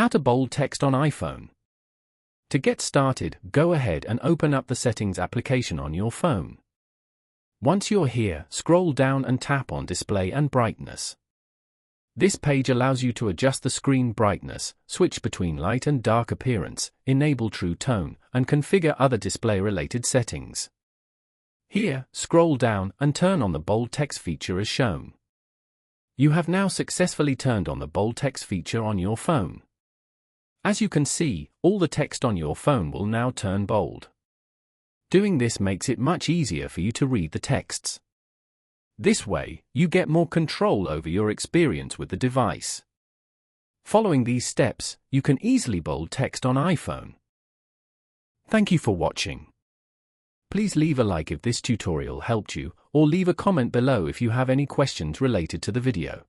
How to bold text on iPhone. To get started, go ahead and open up the Settings application on your phone. Once you're here, scroll down and tap on Display and Brightness. This page allows you to adjust the screen brightness, switch between light and dark appearance, enable True Tone, and configure other display-related settings. Here, scroll down and turn on the bold text feature as shown. You have now successfully turned on the bold text feature on your phone. As you can see, all the text on your phone will now turn bold. Doing this makes it much easier for you to read the texts. This way, you get more control over your experience with the device. Following these steps, you can easily bold text on iPhone. Thank you for watching. Please leave a like if this tutorial helped you, or leave a comment below if you have any questions related to the video.